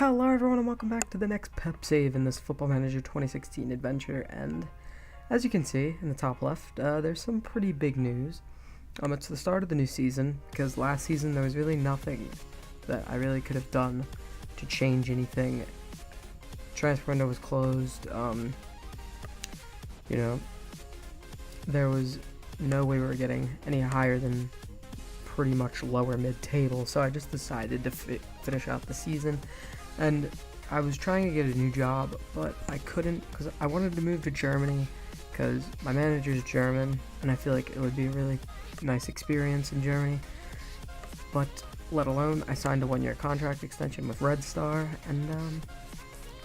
Hello everyone and welcome back to the next pep save in this Football Manager 2016 adventure, and as you can see in the top left, there's some pretty big news. It's the start of the new season, because last season there was really nothing that I really could have done to change anything. Transfer window was closed, there was no way we were getting any higher than pretty much lower mid-table, so I just decided to finish out the season. And I was trying to get a new job, but I couldn't because I wanted to move to Germany because my manager's German and I feel like it would be a really nice experience in Germany. But let alone, I signed a 1-year contract extension with Red Star, and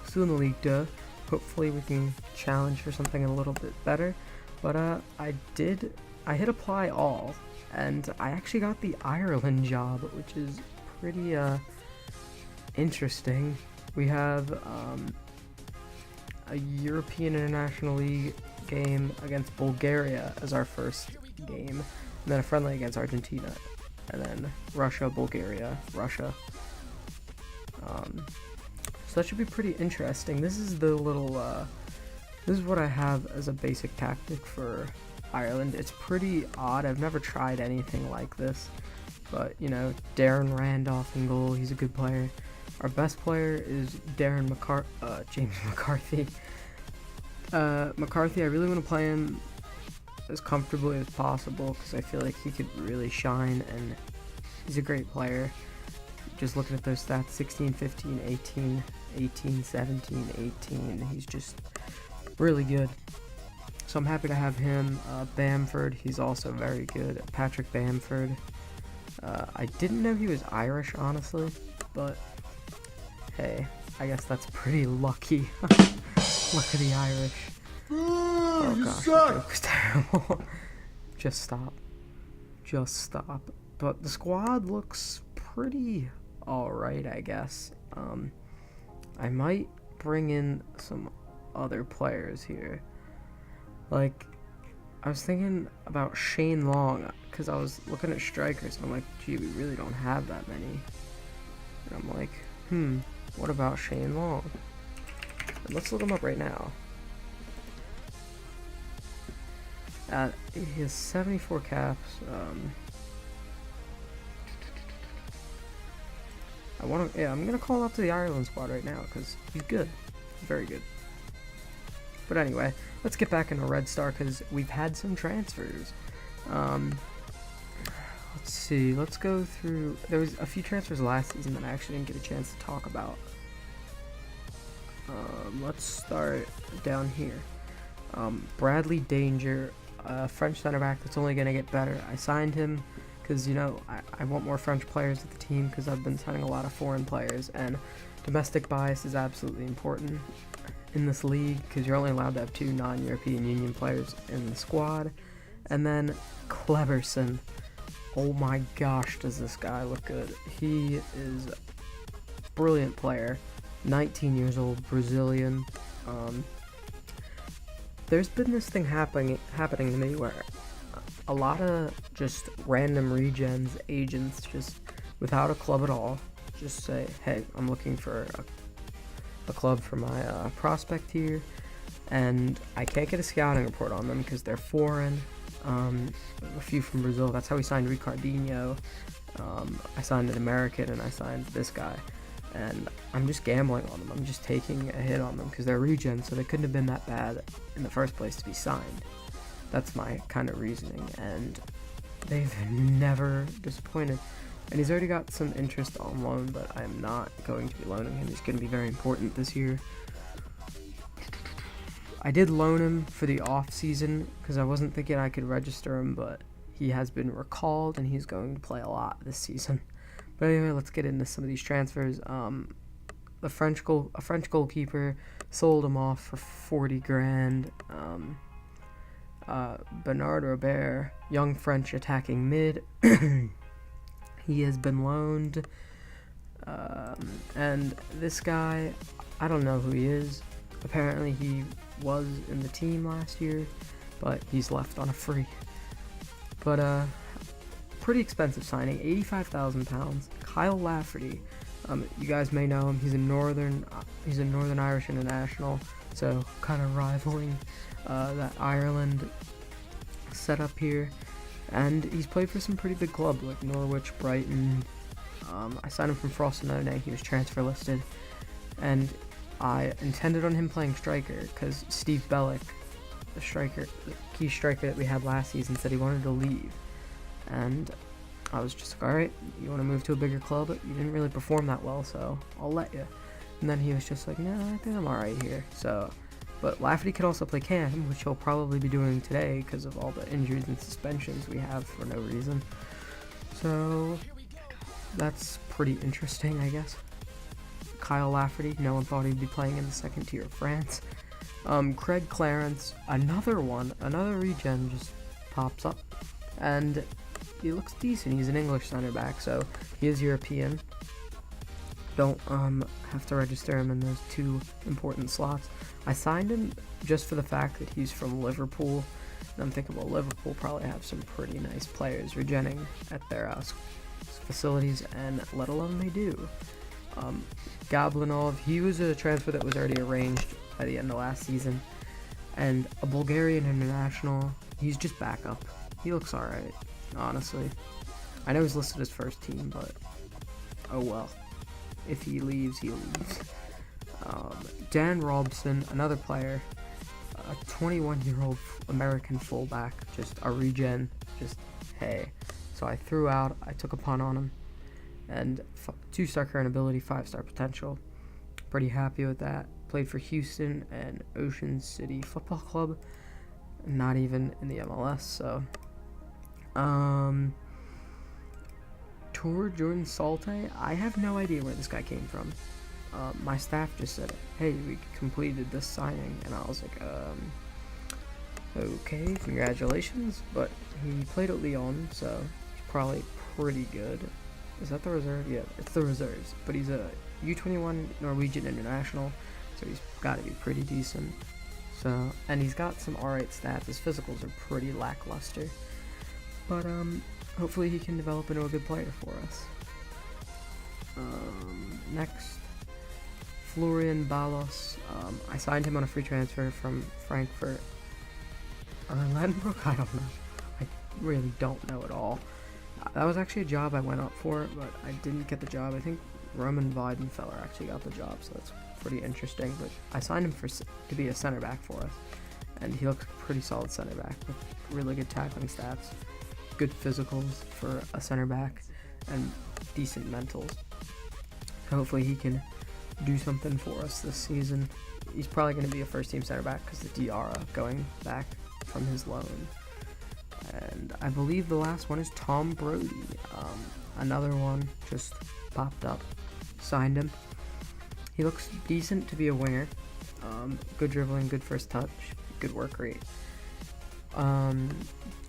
still in the League 2. Hopefully we can challenge for something a little bit better. But I hit apply all, and I actually got the Ireland job, which is pretty interesting. We have a European International League game against Bulgaria as our first game, and then a friendly against Argentina, and then Russia, Bulgaria, Russia. So that should be pretty interesting. This is the little this is what I have as a basic tactic for Ireland. It's pretty odd. I've never tried anything like this, but you know, Darren Randolph in goal. He's a good player. Our best player is James McCarthy. McCarthy, I really want to play him as comfortably as possible because I feel like he could really shine, and he's a great player. Just looking at those stats, 16, 15, 18, 18, 17, 18. He's just really good. So I'm happy to have him. Bamford, he's also very good. Patrick Bamford. I didn't know he was Irish, honestly, but hey, I guess that's pretty lucky. Look at the Irish. Oh gosh, that joke was terrible. Just stop. Just stop. But the squad looks pretty alright, I guess. I might bring in some other players here. Like, I was thinking about Shane Long, because I was looking at strikers, and I'm like, gee, we really don't have that many. And I'm like, what about Shane Long? And let's look him up right now. He has 74 caps. I'm gonna call up to the Ireland squad right now because he's good, very good. But anyway, let's get back into Red Star because we've had some transfers. Let's see, let's go through. There was a few transfers last season that I actually didn't get a chance to talk about. Let's start down here. Bradley Danger, French center back that's only going to get better. I signed him because, you know, I want more French players at the team because I've been signing a lot of foreign players, and domestic bias is absolutely important in this league because you're only allowed to have 2 non-European Union players in the squad. And then Cleberson. Oh my gosh, does this guy look good. He is a brilliant player. 19 years old, Brazilian. There's been this thing happening to me where a lot of just random regens, agents, just without a club at all, just say, hey, I'm looking for a club for my prospect here, and I can't get a scouting report on them because they're foreign. A few from Brazil. That's how we signed Ricardinho. I signed an American, and I signed this guy, and I'm just gambling on them. I'm just taking a hit on them because they're regen, so they couldn't have been that bad in the first place to be signed. That's my kind of reasoning, and they've never disappointed. And he's already got some interest on loan, but I'm not going to be loaning him. He's going to be very important this year. I did loan him for the off season because I wasn't thinking I could register him, but he has been recalled and he's going to play a lot this season. But anyway, let's get into some of these transfers. A French goalkeeper, sold him off for 40 grand. Bernard Robert, young French attacking mid. He has been loaned. And this guy, I don't know who he is. Apparently he was in the team last year, but he's left on a free. But pretty expensive signing, £85,000. Kyle Lafferty, You guys may know him. He's a Northern Irish international, so kind of rivaling that Ireland setup here. And he's played for some pretty big clubs like Norwich, Brighton. I signed him from Frosinone. He was transfer listed, and I intended on him playing striker because Steve Bellick, the key striker that we had last season, said he wanted to leave, and I was just like, alright, you want to move to a bigger club? You didn't really perform that well, so I'll let you. And then he was just like, no, I think I'm alright here. So, but Lafferty could also play cam, which he'll probably be doing today because of all the injuries and suspensions we have for no reason. So, that's pretty interesting, I guess. Kyle Lafferty, no one thought he'd be playing in the second tier of France. Craig Clarence, another regen just pops up, and he looks decent. He's an English center back, so he is European. Don't have to register him in those two important slots. I signed him just for the fact that he's from Liverpool, and I'm thinking, well, Liverpool probably have some pretty nice players regenning at their facilities, and let alone they do. Gablinov, he was a transfer that was already arranged by the end of last season, and a Bulgarian international. He's just backup. He looks alright, honestly. I know he's listed as first team, but oh well. If he leaves, he leaves. Dan Robson, another player, a 21-year-old American fullback, just a regen, just hey. So I took a punt on him, and 2-star current ability, 5-star potential. Pretty happy with that. Played for Houston and Ocean City Football Club, not even in the MLS, so. Tor Jordan Salte, I have no idea where this guy came from. My staff just said, hey, we completed this signing, and I was like, okay, congratulations, but he played at Lyon, so he's probably pretty good. Is that the reserve? Yeah, it's the reserves, but he's a U21 Norwegian international, so he's got to be pretty decent. So, and he's got some alright stats. His physicals are pretty lackluster, but hopefully he can develop into a good player for us. Next, Florian Balos. I signed him on a free transfer from Frankfurt. Laddenbrook? I don't know. I really don't know at all. That was actually a job I went up for, but I didn't get the job. I think Roman Weidenfeller actually got the job, so that's pretty interesting. But I signed him to be a center back for us, and he looks pretty solid center back with really good tackling stats, good physicals for a center back, and decent mentals. Hopefully he can do something for us this season. He's probably going to be a first team center back because of Diarra going back from his loan. And I believe the last one is Tom Brody. Another one just popped up. Signed him. He looks decent to be a winger. Good dribbling, good first touch, good work rate.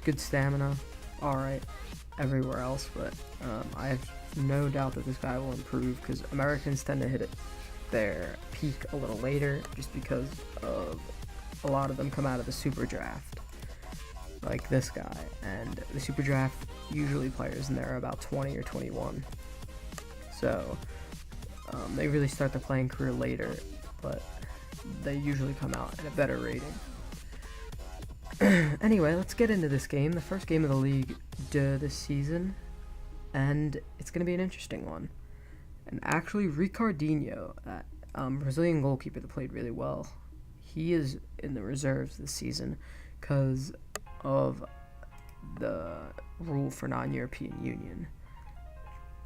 Good stamina. Alright everywhere else, but I have no doubt that this guy will improve because Americans tend to hit their peak a little later just because of a lot of them come out of the super draft. Like this guy, and the super draft usually players in there are about 20 or 21, so they really start their playing career later, but they usually come out at a better rating. Anyway, let's get into this game, the first game of the league this season, and it's going to be an interesting one. And actually, Ricardinho, that Brazilian goalkeeper that played really well, he is in the reserves this season because of the rule for non-European Union.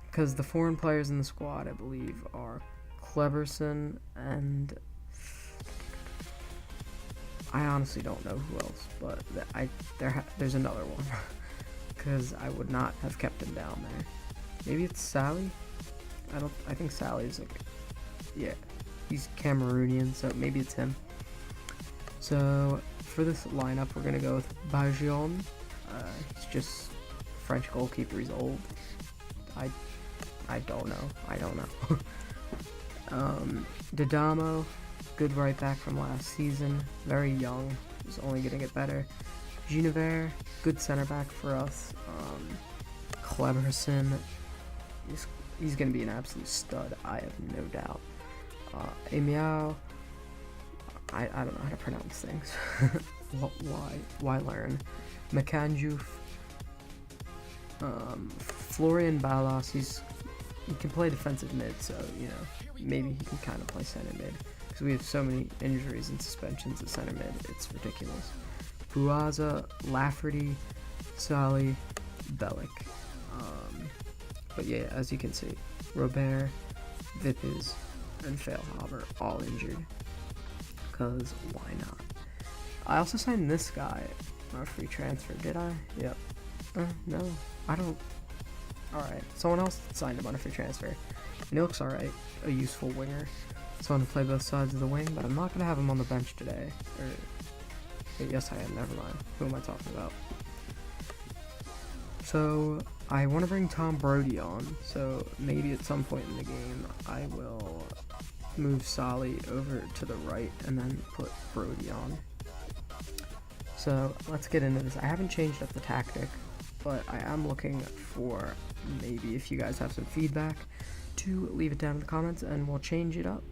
Because the foreign players in the squad, I believe, are Cleberson and I honestly don't know who else, but there's another one because I would not have kept him down there. Maybe it's Sally. I think Sally's yeah, he's Cameroonian, so maybe it's him. So for this lineup, we're gonna go with Bajon. He's just French goalkeeper. He's old. I don't know. Didamo, good right back from last season. Very young. He's only gonna get better. Ginevere, good center back for us. Cleberson is he's going to be an absolute stud, I have no doubt. Amiao, I don't know how to pronounce things. Why learn? Makanjuf, Florian Balas, he can play defensive mid, so, you know, maybe he can kind of play center mid. Because we have so many injuries and suspensions at center mid, it's ridiculous. Buaza, Lafferty, Sally, Bellic. But yeah, as you can see, Robert, Vipiz, and Failhaber all injured. Because why not? I also signed this guy on a free transfer, did I? Yep. No, I don't. Alright, someone else signed him on a free transfer. And he looks alright, a useful winger. Someone to play both sides of the wing, but I'm not going to have him on the bench today. Yes, I am, never mind. Who am I talking about? So, I want to bring Tom Brody on, so maybe at some point in the game, I will move Solly over to the right and then put Brody on. So, let's get into this. I haven't changed up the tactic, but I am looking for maybe if you guys have some feedback to leave it down in the comments and we'll change it up.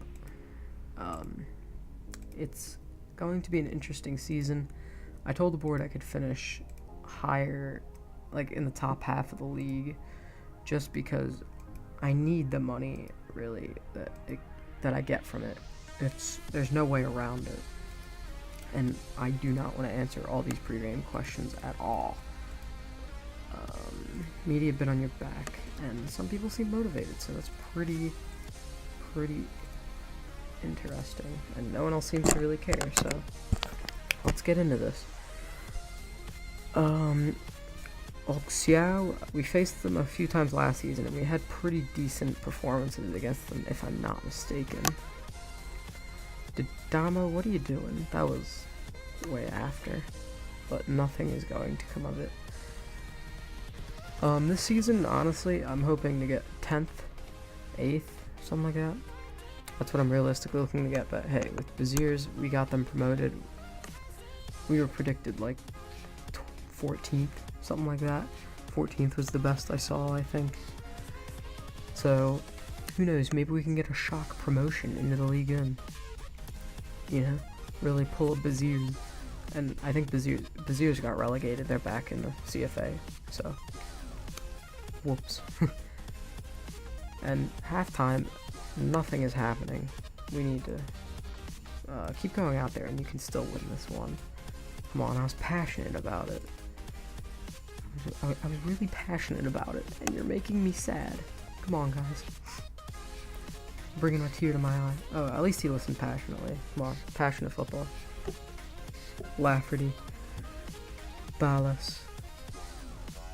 It's going to be an interesting season. I told the board I could finish higher, like in the top half of the league, just because I need the money really that I get from it. There's no way around it, and I do not want to answer all these pre-game questions at all. Media bit on your back, and some people seem motivated, so that's pretty interesting, and no one else seems to really care, so let's get into this. Xiao, we faced them a few times last season, and we had pretty decent performances against them, if I'm not mistaken. Damo, what are you doing? That was way after, but nothing is going to come of it. This season, honestly, I'm hoping to get 10th, 8th, something like that. That's what I'm realistically looking to get, but hey, with Beziers, we got them promoted. We were predicted like 14th, something like that. 14th was the best I saw, I think. So, who knows, maybe we can get a shock promotion into the League One. You know, really pull a Beziers. And I think Beziers got relegated, they're back in the CFA, so whoops. And halftime, nothing is happening. We need to keep going out there and you can still win this one. Come on, I was passionate about it. I was really passionate about it, and you're making me sad. Come on, guys. Bringing a tear to my eye. Oh, at least he listened passionately. Come on, passionate football. Lafferty. Balas.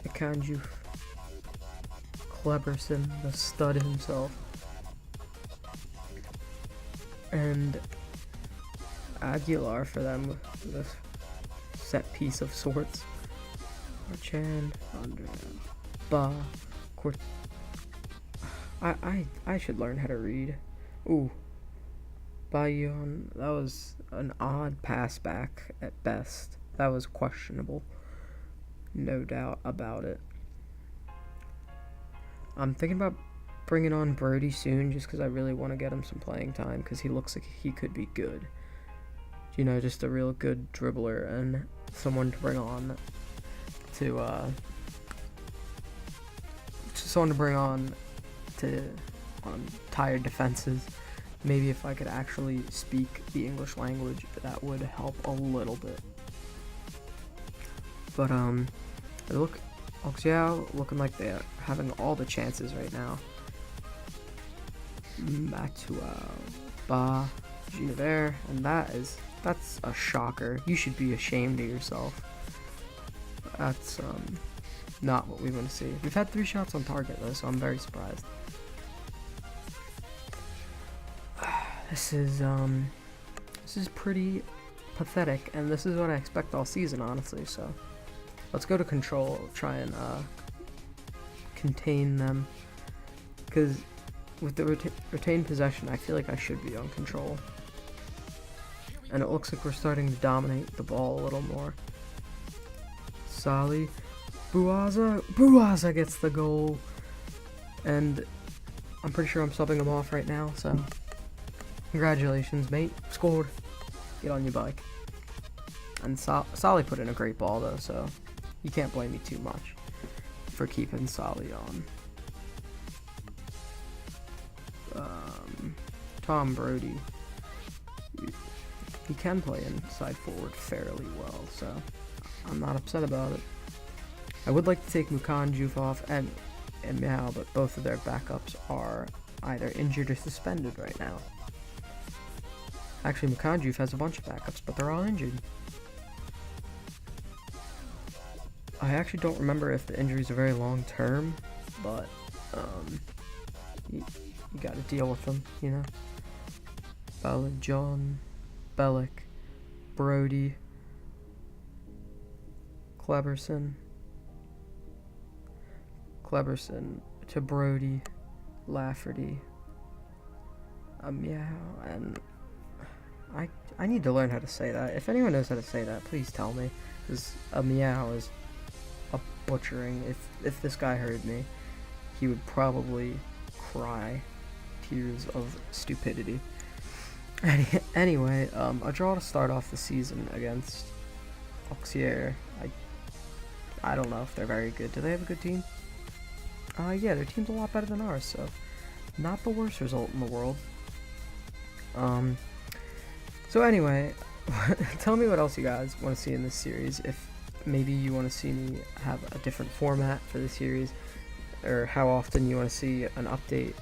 Akanju. Cleberson, the stud himself. And Aguilar for them with a set piece of sorts. Marchand, under Ba, Court. I should learn how to read. Ooh, Bayon. That was an odd pass back at best. That was questionable. No doubt about it. I'm thinking about bringing on Brody soon, just because I really want to get him some playing time, because he looks like he could be good. You know, just a real good dribbler and someone to bring on on tired defenses. Maybe if I could actually speak the English language, that would help a little bit. But look, Xiao looking like they're having all the chances right now. Matua, Ba, Ginevere, and that's a shocker. You should be ashamed of yourself. That's not what we want to see. We've had 3 shots on target though, so I'm very surprised. This is pretty pathetic, and this is what I expect all season, honestly. So let's go to control, try and contain them, because with the retained possession, I feel like I should be on control. And it looks like we're starting to dominate the ball a little more. Sally, Buaza gets the goal, and I'm pretty sure I'm subbing him off right now, so congratulations, mate. Scored. Get on your bike. And Solly put in a great ball, though, so you can't blame me too much for keeping Solly on. Tom Brody. He can play inside forward fairly well, so I'm not upset about it. I would like to take Mukanjuf off and Meow, but both of their backups are either injured or suspended right now. Actually, Mukanjuf has a bunch of backups, but they're all injured. I actually don't remember if the injuries are very long term, but you gotta deal with them, you know. John, Bellick, Brody, Cleberson to Brody, Lafferty, Meow, and I need to learn how to say that. If anyone knows how to say that, please tell me, because a Meow is a butchering. If this guy heard me, he would probably cry tears of stupidity. Anyway, a draw to start off the season against Auxerre. I don't know if they're very good. Do they have a good team? Yeah, their team's a lot better than ours, so not the worst result in the world. So anyway, tell me what else you guys want to see in this series. If maybe you want to see me have a different format for the series, or how often you want to see an update,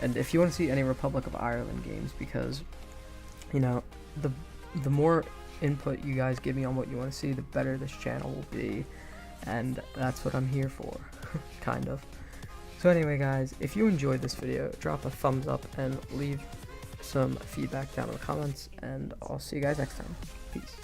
and if you want to see any Republic of Ireland games, because you know, the more input you guys give me on what you want to see, the better this channel will be, and that's what I'm here for, kind of. So anyway, guys, if you enjoyed this video, drop a thumbs up and leave some feedback down in the comments, and I'll see you guys next time. Peace.